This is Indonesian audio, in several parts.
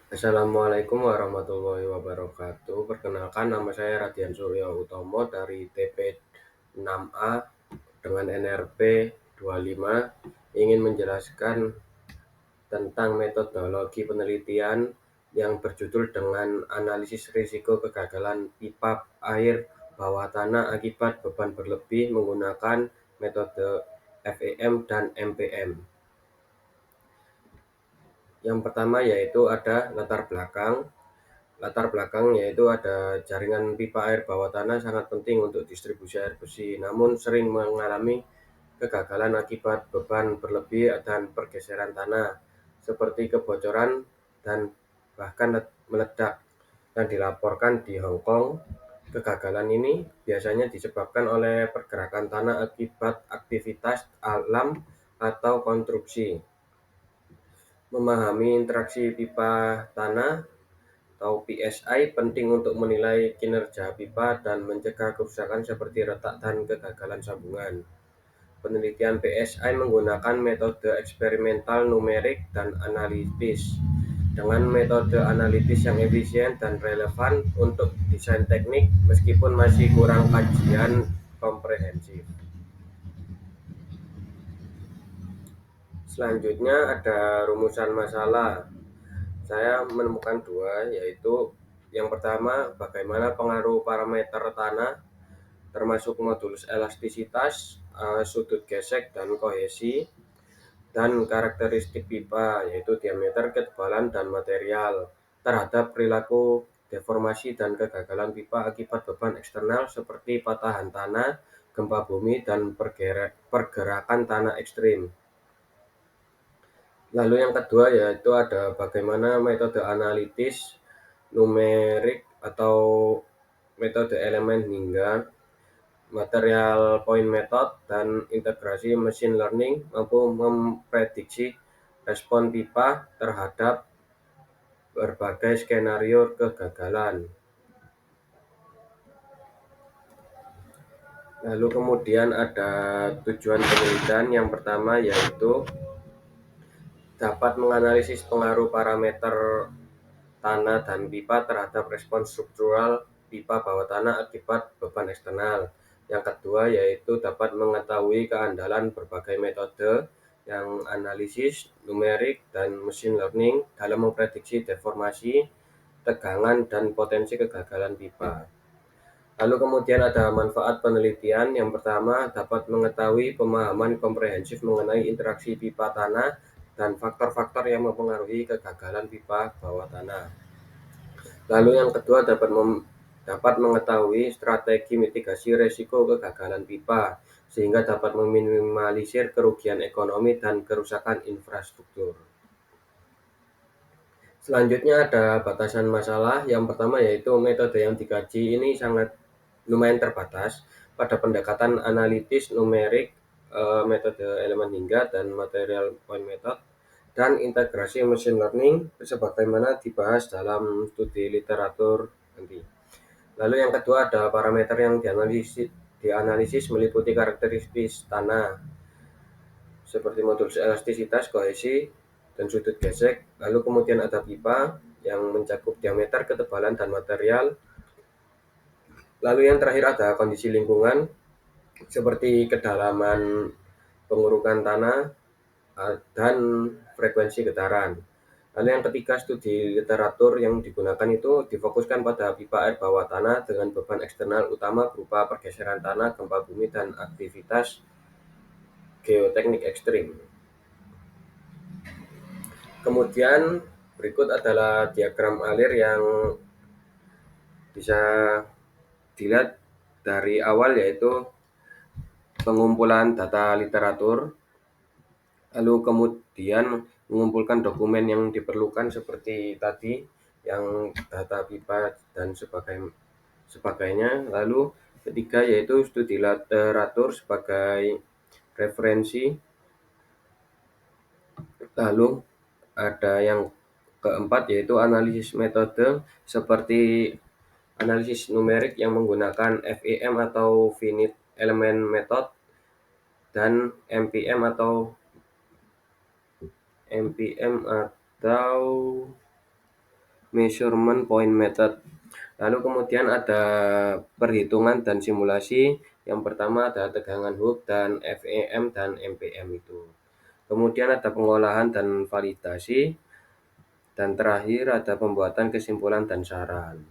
Assalamualaikum warahmatullahi wabarakatuh. Perkenalkan, nama saya Radian Suryo Utomo dari TP6A dengan NRP 25, ingin menjelaskan tentang metodologi penelitian yang berjudul dengan analisis risiko kegagalan pipa air bawah tanah akibat beban berlebih menggunakan metode FEM dan MPM. Yang pertama yaitu ada latar belakang. Latar belakang yaitu ada jaringan pipa air bawah tanah sangat penting untuk distribusi air bersih, namun sering mengalami kegagalan akibat beban berlebih dan pergeseran tanah, seperti kebocoran dan bahkan meledak yang dilaporkan di Hong Kong. Kegagalan ini biasanya disebabkan oleh pergerakan tanah akibat aktivitas alam atau konstruksi. Memahami interaksi pipa tanah atau PSI penting untuk menilai kinerja pipa dan mencegah kerusakan seperti retak dan kegagalan sambungan. Penelitian PSI menggunakan metode eksperimental numerik dan analitis. Dengan metode analitis yang efisien dan relevan untuk desain teknik meskipun masih kurang kajian komprehensif. Selanjutnya ada rumusan masalah. Saya menemukan dua, yaitu yang pertama, bagaimana pengaruh parameter tanah termasuk modulus elastisitas, sudut gesek dan kohesi, dan karakteristik pipa yaitu diameter, ketebalan, dan material terhadap perilaku deformasi dan kegagalan pipa akibat beban eksternal seperti patahan tanah, gempa bumi, dan pergerakan tanah ekstrim. Lalu yang kedua yaitu ada bagaimana metode analitis numerik atau metode elemen hingga material point method dan integrasi machine learning mampu memprediksi respon pipa terhadap berbagai skenario kegagalan. Lalu kemudian ada tujuan penelitian. Yang pertama yaitu dapat menganalisis pengaruh parameter tanah dan pipa terhadap respon struktural pipa bawah tanah akibat beban eksternal. Yang kedua yaitu dapat mengetahui keandalan berbagai metode yang analisis, numerik, dan machine learning dalam memprediksi deformasi, tegangan, dan potensi kegagalan pipa. Lalu kemudian ada manfaat penelitian. Yang pertama, dapat mengetahui pemahaman komprehensif mengenai interaksi pipa tanah dan faktor-faktor yang mempengaruhi kegagalan pipa bawah tanah. Lalu yang kedua, dapat mengetahui strategi mitigasi risiko kegagalan pipa sehingga dapat meminimalisir kerugian ekonomi dan kerusakan infrastruktur. Selanjutnya ada batasan masalah. Yang pertama yaitu metode yang dikaji ini sangat lumayan terbatas pada pendekatan analitis numerik, metode elemen hingga, dan material point method, dan integrasi machine learning sebagaimana dibahas dalam studi literatur nanti. Lalu yang kedua ada parameter yang dianalisis meliputi karakteristik tanah seperti modulus elastisitas, kohesi, dan sudut gesek. Lalu kemudian ada pipa yang mencakup diameter, ketebalan, dan material. Lalu yang terakhir ada kondisi lingkungan seperti kedalaman pengurukan tanah dan frekuensi getaran. Lalu yang ketiga, studi literatur yang digunakan itu difokuskan pada pipa air bawah tanah dengan beban eksternal utama berupa pergeseran tanah, gempa bumi, dan aktivitas geoteknik ekstrim. Kemudian berikut adalah diagram alir yang bisa dilihat dari awal, yaitu pengumpulan data literatur, lalu kemudian mengumpulkan dokumen yang diperlukan seperti tadi, yang data pipa dan sebagainya. Lalu ketiga yaitu studi literatur sebagai referensi. Lalu ada yang keempat yaitu analisis metode seperti analisis numerik yang menggunakan FEM atau finite element method dan MPM atau measurement point method. Lalu kemudian ada perhitungan dan simulasi. Yang pertama ada tegangan Hooke dan FEM dan MPM itu. Kemudian ada pengolahan dan validasi. Dan terakhir ada pembuatan kesimpulan dan saran.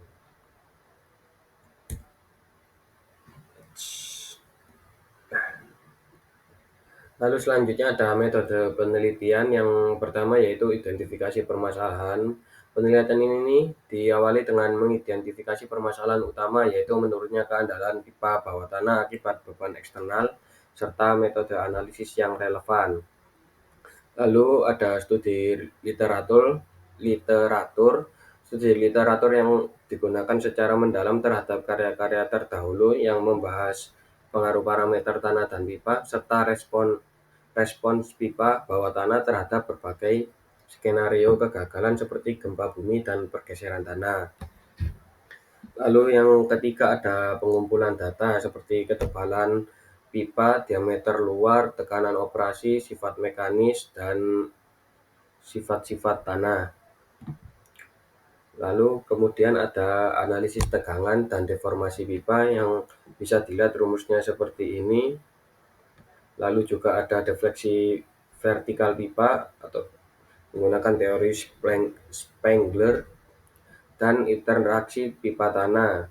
Lalu selanjutnya ada metode penelitian. Yang pertama yaitu identifikasi permasalahan. Penelitian ini diawali dengan mengidentifikasi permasalahan utama, yaitu menurunnya keandalan pipa bawah tanah akibat beban eksternal, serta metode analisis yang relevan. Lalu ada studi literatur yang digunakan secara mendalam terhadap karya-karya terdahulu yang membahas pengaruh parameter tanah dan pipa, serta respons pipa bawah tanah terhadap berbagai skenario kegagalan seperti gempa bumi dan pergeseran tanah. Lalu yang ketiga ada pengumpulan data seperti ketebalan pipa, diameter luar, tekanan operasi, sifat mekanis, dan sifat-sifat tanah. Lalu kemudian ada analisis tegangan dan deformasi pipa yang bisa dilihat rumusnya seperti ini. Lalu juga ada defleksi vertikal pipa atau menggunakan teori Spengler dan interaksi pipa tanah.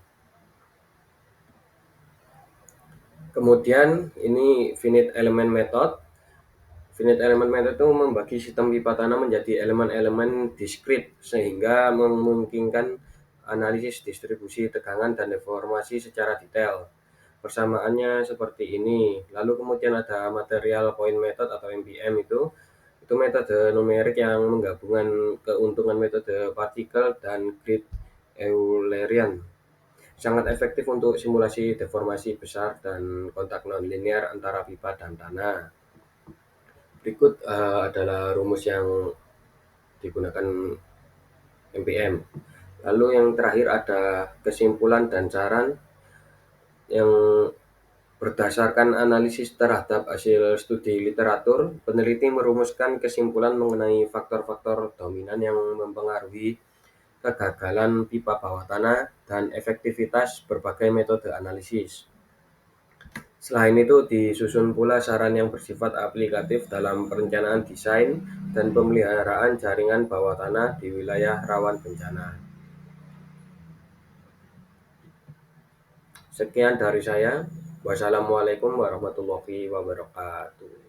Kemudian ini finite element method. Finite element method itu membagi sistem pipa tanah menjadi elemen-elemen diskrit sehingga memungkinkan analisis distribusi tegangan dan deformasi secara detail. Persamaannya seperti ini. Lalu kemudian ada material point method atau MPM itu metode numerik yang menggabungkan keuntungan metode partikel dan grid Eulerian. Sangat efektif untuk simulasi deformasi besar dan kontak nonlinear antara pipa dan tanah. Berikut adalah rumus yang digunakan MPM. Lalu yang terakhir ada kesimpulan dan saran. Yang berdasarkan analisis terhadap hasil studi literatur, peneliti merumuskan kesimpulan mengenai faktor-faktor dominan yang mempengaruhi kegagalan pipa bawah tanah dan efektivitas berbagai metode analisis. Selain itu, disusun pula saran yang bersifat aplikatif dalam perencanaan desain dan pemeliharaan jaringan bawah tanah di wilayah rawan bencana. Sekian dari saya. Wassalamualaikum warahmatullahi wabarakatuh.